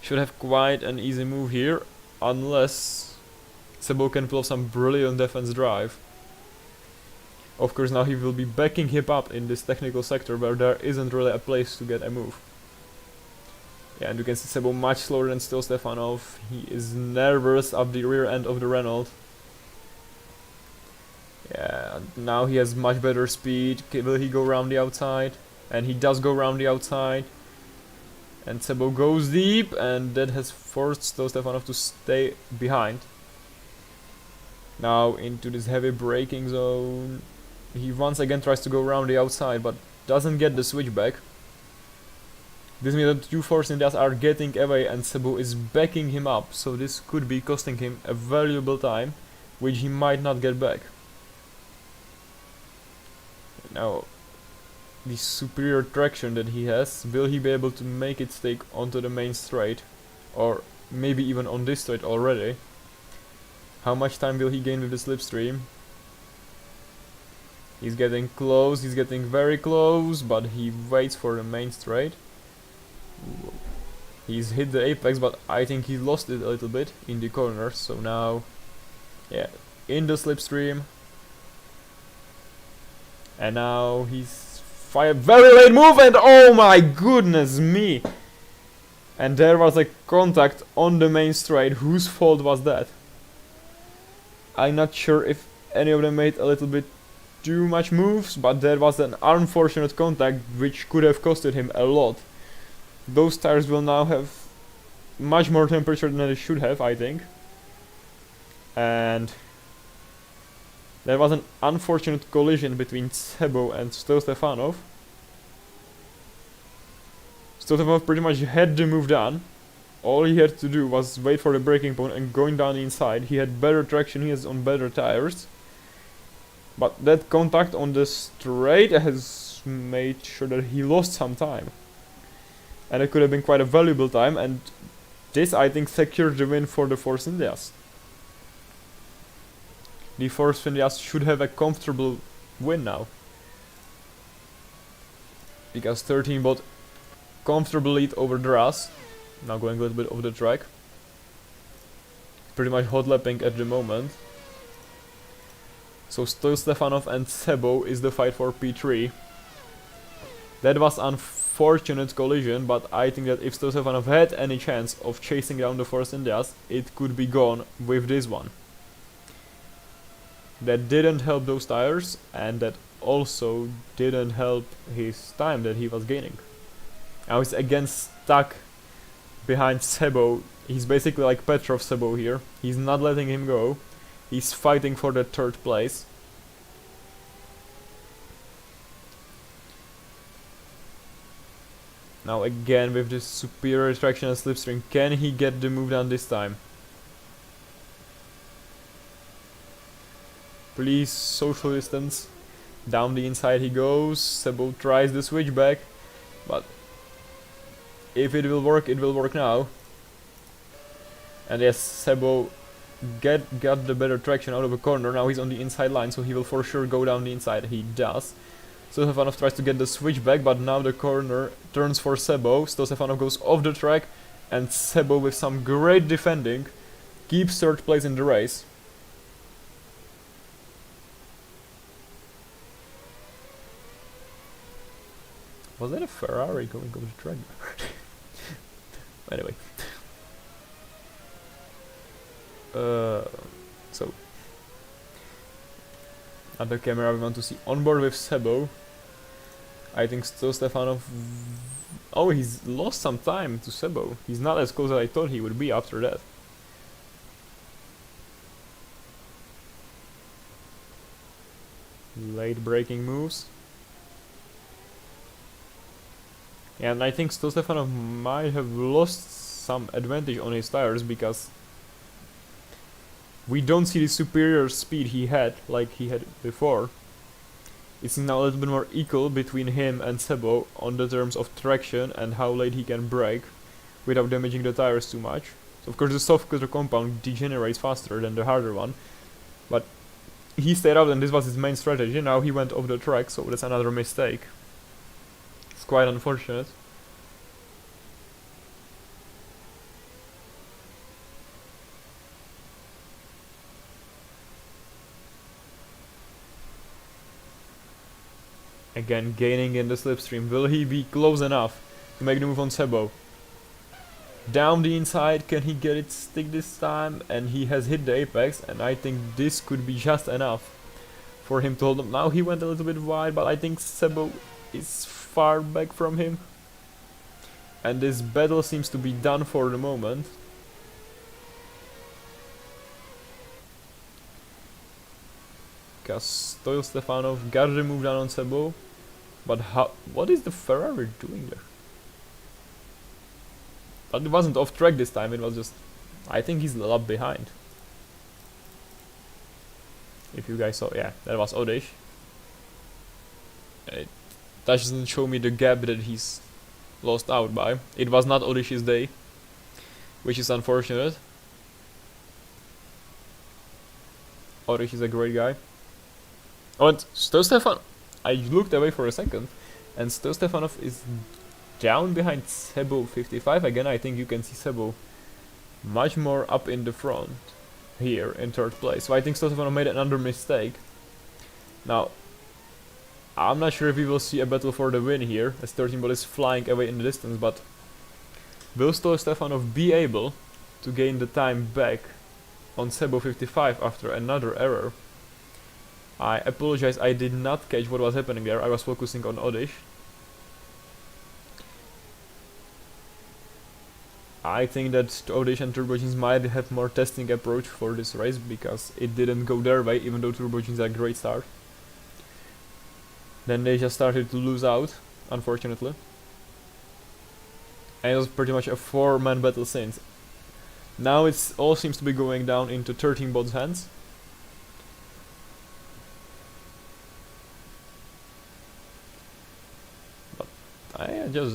Should have quite an easy move here, unless Sebo can pull off some brilliant defense drive. Of course, now he will be backing him up in this technical sector where there isn't really a place to get a move. Yeah, and you can see Sebo much slower than still Stefanov. He is nervous up the rear end of the Renault. Yeah, now he has much better speed. Will he go around the outside? And he does go around the outside. And Sebo goes deep, and that has forced still Stefanov to stay behind. Now into this heavy braking zone. He once again tries to go around the outside, but doesn't get the switchback. This means that two Force Indias are getting away and Sebo is backing him up, so this could be costing him a valuable time, which he might not get back. Now, the superior traction that he has, will he be able to make it stick onto the main straight? Or maybe even on this straight already? How much time will he gain with the slipstream? He's getting close, he's getting very close, but he waits for the main straight. He's hit the apex, but I think he lost it a little bit in the corner, so now, yeah, in the slipstream. And now he's fired very late move, and oh my goodness me! And there was a contact on the main straight. Whose fault was that? I'm not sure if any of them made a little bit too much moves, but there was an unfortunate contact which could have costed him a lot. Those tires will now have much more temperature than they should have, I think. And there was an unfortunate collision between Sebo and Stefanov. Stefanov pretty much had the move done. All he had to do was wait for the braking point and going down the inside. He had better traction, he is on better tires. But that contact on the straight has made sure that he lost some time. And it could have been quite a valuable time, and this I think secured the win for the Force Indias. The Force Indias should have a comfortable win now. Because 13 bot comfortable lead over Draz. Now going a little bit over the track. Pretty much hot lapping at the moment. So still Stefanov and Sebo is the fight for P3. That was unfortunate collision, but I think that if still Stefanov had any chance of chasing down the Force Indias, it could be gone with this one. That didn't help those tires, and that also didn't help his time that he was gaining. Now he's again stuck behind Sebo. He's basically like Petrov Sebo here. He's not letting him go. He's fighting for the third place. Now again with this superior traction and slipstream, can he get the move done this time? Please, social distance. Down the inside he goes. Sebo tries the switchback, but if it will work now. And yes, Sebo got the better traction out of a corner. Now he's on the inside line, so he will for sure go down the inside. He does. Stefanov tries to get the switchback, but now the corner turns for Sebo. Stefanov goes off the track, and Sebo with some great defending keeps third place in the race. Was that a Ferrari going over the track? Anyway. So at the camera we want to see onboard with Sebo. I think still Stefanov. Oh, he's lost some time to Sebo. He's not as close as I thought he would be after that. Late braking moves. And I think still Stefanov might have lost some advantage on his tires because we don't see the superior speed he had like he had before. It's now a little bit more equal between him and Sebo on the terms of traction and how late he can brake without damaging the tires too much. So of course the soft coater compound degenerates faster than the harder one, but he stayed out and this was his main strategy. Now he went off the track, so that's another mistake. It's quite unfortunate. Again, gaining in the slipstream. Will he be close enough to make the move on Sebo? Down the inside, can he get it stick this time? And he has hit the apex, and I think this could be just enough for him to hold him. Now he went a little bit wide, but I think Sebo is far back from him. And this battle seems to be done for the moment. Because Stoil Stefanov got the move down on Sebo. But how? What is the Ferrari doing there? But it wasn't off track this time, it was just... I think he's a lap behind. If you guys saw, yeah, that was Odish. It doesn't show me the gap that he's lost out by. It was not Odish's day, which is unfortunate. Odish is a great guy. Oh, and Stoil Stefanov... I looked away for a second, and Stoil Stefanov is down behind Sebo 55. Again, I think you can see Sebo much more up in the front here in third place. So I think Stoil Stefanov made another mistake. Now, I'm not sure if we will see a battle for the win here, as 13 ball is flying away in the distance, but will Stoil Stefanov be able to gain the time back on Sebo 55 after another error? I apologize, I did not catch what was happening there. I was focusing on Odish. I think that Odish and Turbo Jeans might have more testing approach for this race because it didn't go their way, even though Turbo Jeans had a great start. Then they just started to lose out, unfortunately. And it was pretty much a 4-man battle since. Now it all seems to be going down into 13 bot's hands.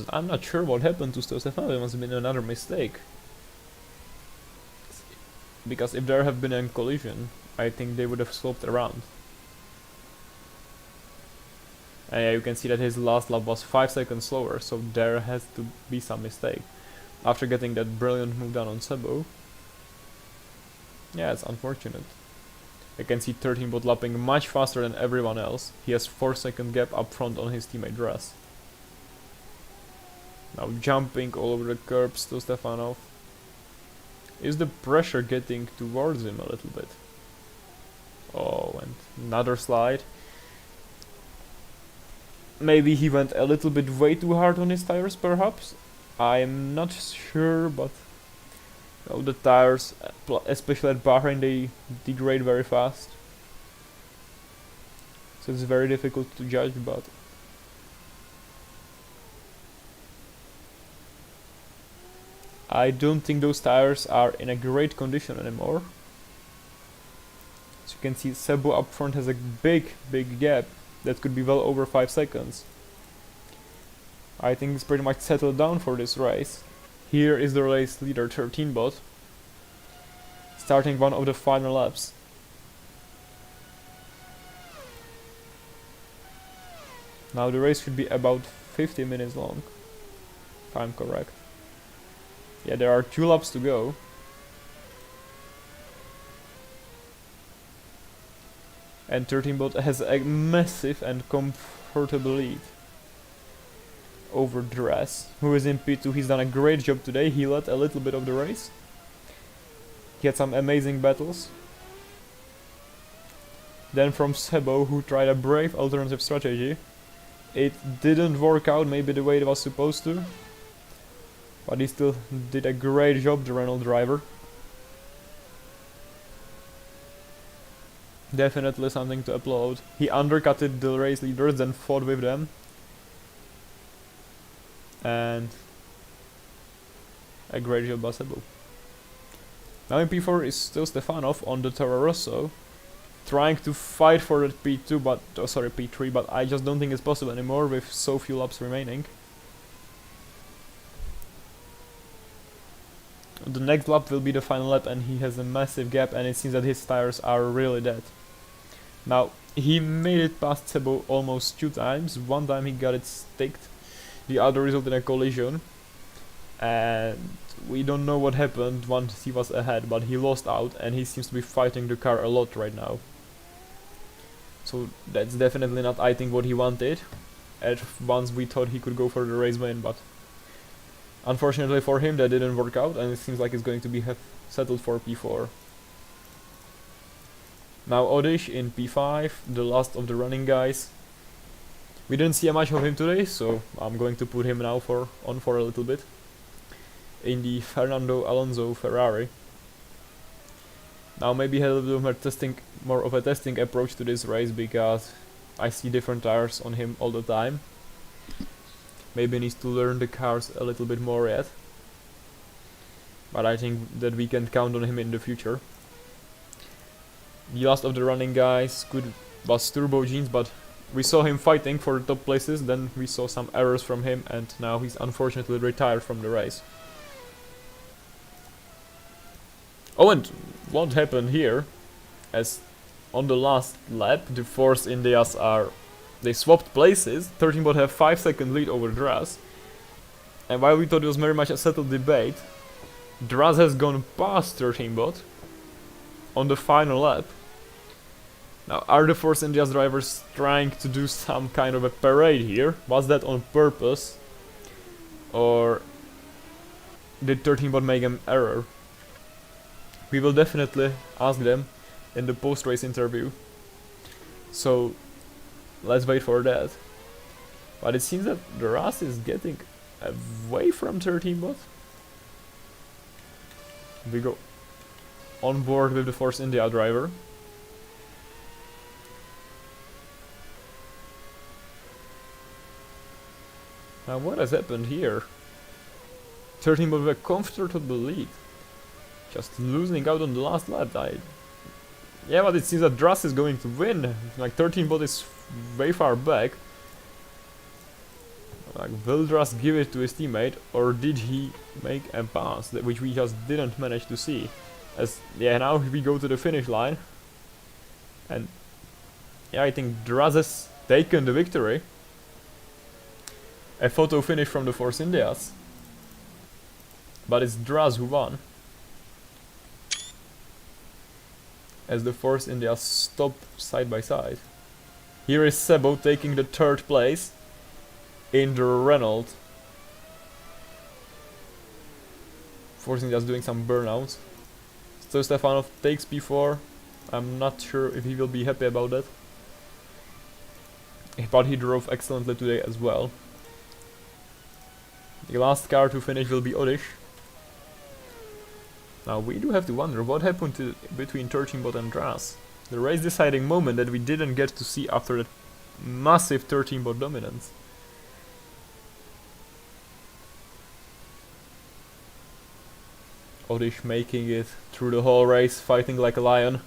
I'm not sure what happened to Stoil Stefanov. It must have been another mistake. Because if there had been a collision, I think they would have swapped around. And yeah, you can see that his last lap was 5 seconds slower, so there has to be some mistake. After getting that brilliant move down on Sebo. Yeah, it's unfortunate. I can see 13 bot lapping much faster than everyone else. He has 4-second gap up front on his teammate Dress. Now jumping all over the curbs to Stefanov. Is the pressure getting towards him a little bit? Oh, and another slide. Maybe he went a little bit way too hard on his tires, perhaps? I'm not sure, but... Oh, the tires, especially at Bahrain, they degrade very fast. So it's very difficult to judge, but... I don't think those tires are in a great condition anymore. As you can see, Sebo up front has a big gap that could be well over 5 seconds. I think it's pretty much settled down for this race. Here is the race leader 13 bot, starting one of the final laps. Now the race should be about 50 minutes long, if I'm correct. Yeah, there are 2 laps to go. And 13 bot has a massive and comfortable lead. over Dres, who is in P2. He's done a great job today. He led a little bit of the race. He had some amazing battles. Then from Sebo, who tried a brave alternative strategy. It didn't work out maybe the way it was supposed to. But he still did a great job, the Renault driver. Definitely something to applaud. He undercutted the race leaders, then fought with them. And a great job by Sebo. Now in P4 is still Stefanov on the Toro Rosso, trying to fight for that P2, but P3, but I just don't think it's possible anymore with so few laps remaining. The next lap will be the final lap, and he has a massive gap, and it seems that his tires are really dead. Now, he made it past Sebo almost 2 times. One time he got it sticked, the other resulted in a collision. And we don't know what happened once he was ahead, but he lost out, and he seems to be fighting the car a lot right now. So that's definitely not, I think, what he wanted. At once we thought he could go for the race win, but unfortunately for him that didn't work out, and it seems like it's going to be settled for P4. Now Odish in P5, the last of the running guys. We didn't see much of him today, so I'm going to put him now on for a little bit. In the Fernando Alonso Ferrari. Now maybe had a little bit more of a testing approach to this race, because I see different tires on him all the time. Maybe needs to learn the cars a little bit more yet. But I think that we can count on him in the future. The last of the running guys was Turbo Jeans, but we saw him fighting for the top places, then we saw some errors from him, and now he's unfortunately retired from the race. Oh, and what happened here, as on the last lap, the Force Indias they swapped places. 13bot have 5-second lead over Draz. And while we thought it was very much a settled debate, Draz has gone past 13bot on the final lap. Now, are the Force Indias drivers trying to do some kind of a parade here? Was that on purpose? Or did 13bot make an error? We will definitely ask them in the post-race interview. So let's wait for that. But it seems that the Ras is getting away from 13bot. We go on board with the Force India driver. Now what has happened here? 13bot with a comfortable lead. Just losing out on the last lap. Yeah, but it seems that Dras is going to win. Like 13bot is way far back. Like, will Dras give it to his teammate, or did he make a pass which we just didn't manage to see? As yeah, now we go to the finish line, and yeah, I think Dras has taken the victory. A photo finish from the Force Indias, but it's Dras who won. As the Force Indias stop side by side. Here is Sebo taking the 3rd place in the Renault. Force Indias doing some burnouts. So Stefanov takes P4. I'm not sure if he will be happy about that. But he drove excellently today as well. The last car to finish will be Odish. Now we do have to wonder what happened between 13bot and Dras. The race deciding moment that we didn't get to see after that massive 13bot dominance. Odish making it through the whole race, fighting like a lion.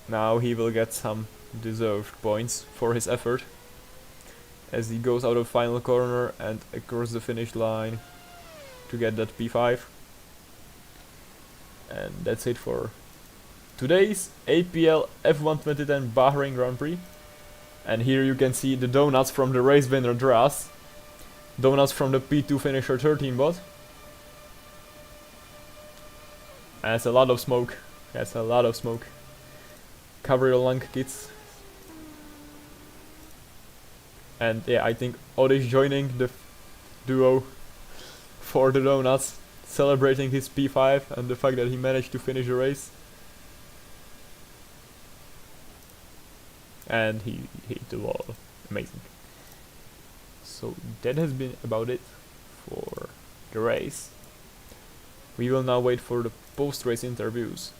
Now he will get some deserved points for his effort, as he goes out of final corner and across the finish line to get that P5. And that's it for today's APL F1 2010 Bahrain Grand Prix. And here you can see the donuts from the race winner Dras. Donuts from the P2 finisher 13bot. And it's a lot of smoke. That's a lot of smoke. Cover your lung, kids. And yeah, I think Otis joining the duo for the donuts, celebrating his P5 and the fact that he managed to finish the race. And he hit the wall. Amazing. So that has been about it for the race. We will now wait for the post-race interviews.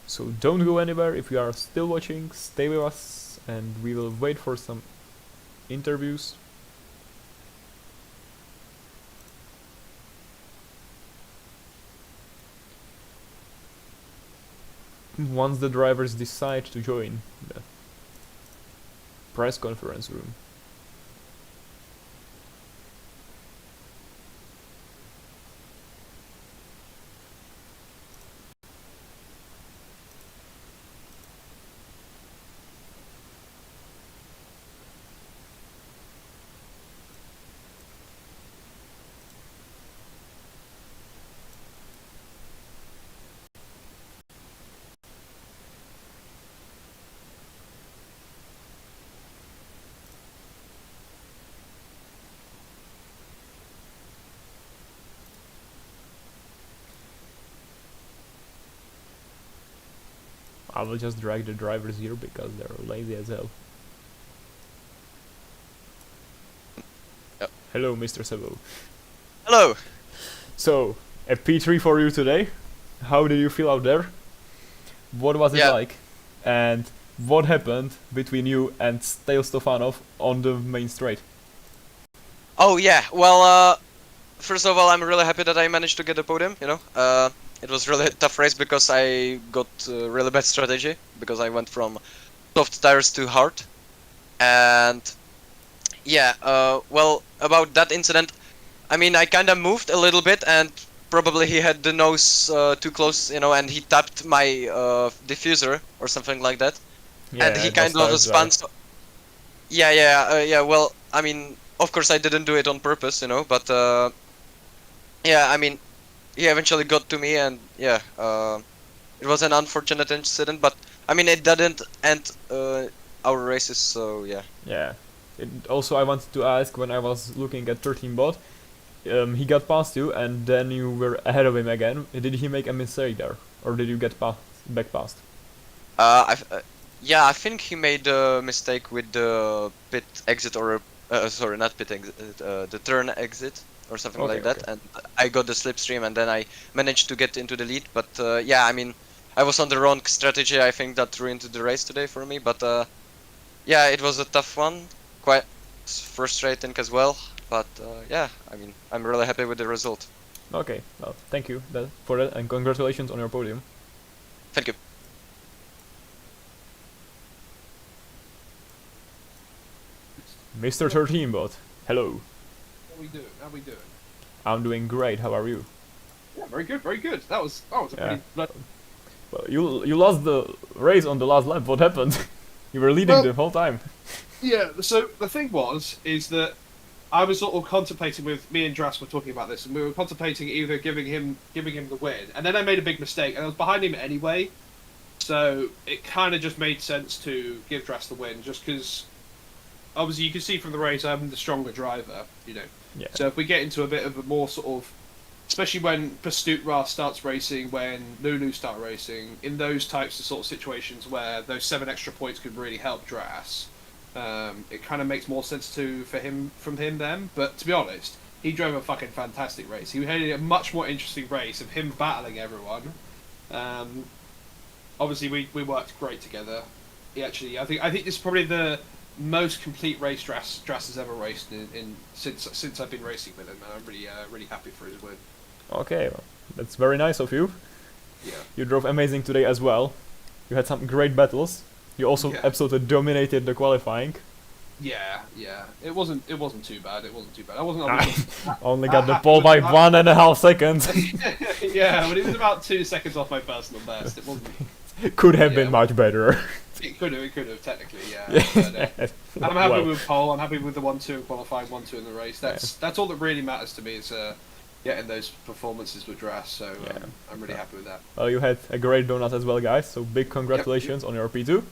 So don't go anywhere. If you are still watching, stay with us and we will wait for some interviews. Once the drivers decide to join the press conference room. I will just drag the drivers here because they're lazy as hell. Yep. Hello, Mr. Sebo. Hello. So, a P3 for you today. How did you feel out there? What was it like? And what happened between you and Stale Stofanov on the main straight? Oh yeah, well, first of all, I'm really happy that I managed to get the podium, you know. It was really a tough race because I got really bad strategy, because I went from soft tires to hard. And yeah, well, about that incident, I mean, I kinda moved a little bit and probably he had the nose too close, you know, and he tapped my diffuser or something like that. Yeah, And he it was kind of tire spun. dry. Yeah, well, I mean, of course I didn't do it on purpose, you know, but yeah, I mean, he eventually got to me, and yeah, it was an unfortunate incident, but I mean, it didn't end our races, so yeah. Yeah. Also, I wanted to ask, when I was looking at 13 bot, he got past you and then you were ahead of him again. Did he make a mistake there? Or did you get back past? Yeah, I think he made a mistake with the pit exit, or sorry, not pit exit, the turn exit or something like that, and I got the slipstream, and then I managed to get into the lead. But yeah, I mean, I was on the wrong strategy. I think that ruined the race today for me. But yeah, it was a tough one, quite frustrating as well. But yeah, I mean, I'm really happy with the result. Okay, well, thank you for that, and congratulations on your podium. Thank you. Mr. 13 bot, hello. How we doing? How we doing? I'm doing great. How are you? Yeah, very good, very good. That was a pretty. Well, you lost the race on the last lap. What happened? You were leading the whole time. Yeah. So the thing is that I was sort of contemplating, with me and Dras were talking about this, and we were contemplating either giving him the win, and then I made a big mistake, and I was behind him anyway, so it kind of just made sense to give Dras the win, just because obviously you can see from the race I'm the stronger driver, you know. Yeah. So if we get into a bit of a more sort of, especially when Pastut starts racing, when Lulu start racing, in those types of sort of situations where those 7 extra points could really help Dras, it kind of makes more sense from him then. But to be honest, he drove a fucking fantastic race. He had a much more interesting race of him battling everyone. Obviously, we worked great together. I think this is probably the most complete race Dras has ever raced in since I've been racing with him, and I'm really happy for his win. Okay, well, that's very nice of you. Yeah. You drove amazing today as well. You had some great battles. You also absolutely dominated the qualifying. Yeah. It wasn't too bad. I wasn't only got the pole by 1.5 seconds. Yeah, but it was about 2 seconds off my personal best. It wasn't. Could have been much better. It could have technically, yeah. But, I'm happy with pole. I'm happy with the 1-2 in qualifying, 1-2 in the race. That's all that really matters to me. Is getting those performances with Dras. So Yeah. I'm really happy with that. Well, you had a great donut as well, guys. So big congratulations on your P2.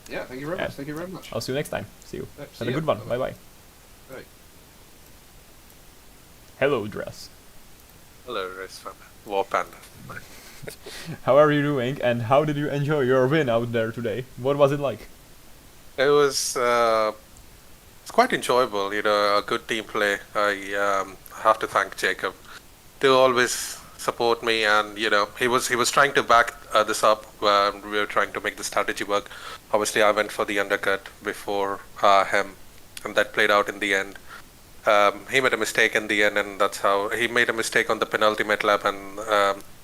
Yeah, thank you very Yeah. much. Thank you very much. I'll see you next time. See you. See Have a ya. good one. Bye-bye. Bye bye. Bye. Hello, Dress. Hello, Race Fan. War Panda. How are you doing? And how did you enjoy your win out there today? What was it like? It was it's quite enjoyable, you know, a good team play. I have to thank Jacob. They always support me, and you know, he was trying to back this up. We were trying to make the strategy work. Obviously, I went for the undercut before him, and that played out in the end. He made a mistake in the end, and that's how he made a mistake on the penultimate lap, and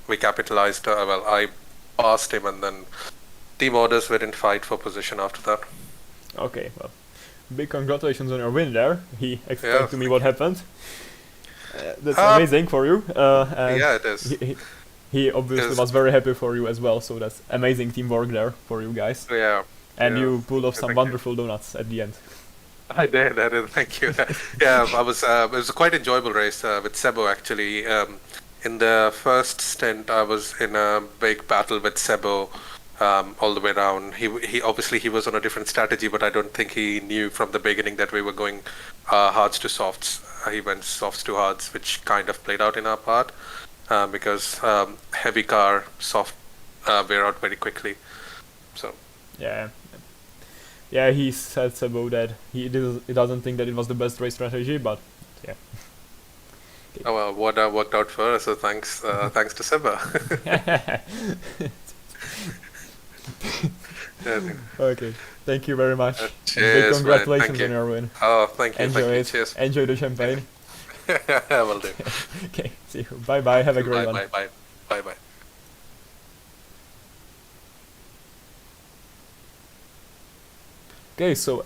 we capitalized. Well, I passed him, and then team orders were in fight for position after that. Okay, well, big congratulations on your win there. He explained Yeah, to me thank what happened. That's Um, amazing for you. And Yeah, it is. he obviously Yes. was very happy for you as well, so that's amazing teamwork there for you guys. Yeah. And yeah. you pulled off Yeah, some thank you. wonderful donuts at the end. I did. Thank you. Yeah, I was. It was a quite enjoyable race with Sebo actually. In the first stint, I was in a big battle with Sebo all the way around. He obviously he was on a different strategy, but I don't think he knew from the beginning that we were going hards to softs. He went softs to hards, which kind of played out in our part because heavy car soft wear out very quickly. So. Yeah. Yeah, he said about that. He doesn't think that it was the best race strategy, but yeah. Oh well, what worked out for us, so thanks to Seba. Yeah, Okay, thank you very much. And cheers, big man. congratulations Thank you. on your win. Oh, thank you, Enjoy thank you. it. Cheers. Enjoy the champagne. I will do. Okay, see you. Bye bye. Have a great Bye, one. bye, bye, bye, bye. Okay, so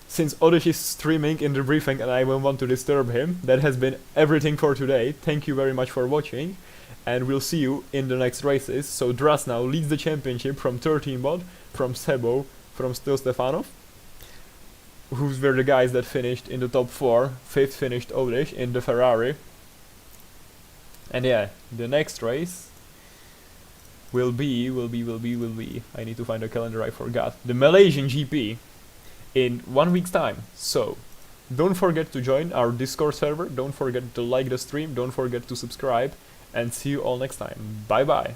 since Oddish is streaming in the briefing and I won't want to disturb him, that has been everything for today. Thank you very much for watching, and we'll see you in the next races. So Dras now leads the championship from 13 bod, from Sebo, from Stil Stefanov, who's were the guys that finished in the top 4. 5th finished Oddish in the Ferrari. And yeah, the next race will be, I need to find a calendar, I forgot. The Malaysian GP in 1 week's time. So, don't forget to join our Discord server, don't forget to like the stream, don't forget to subscribe, and see you all next time. Bye bye!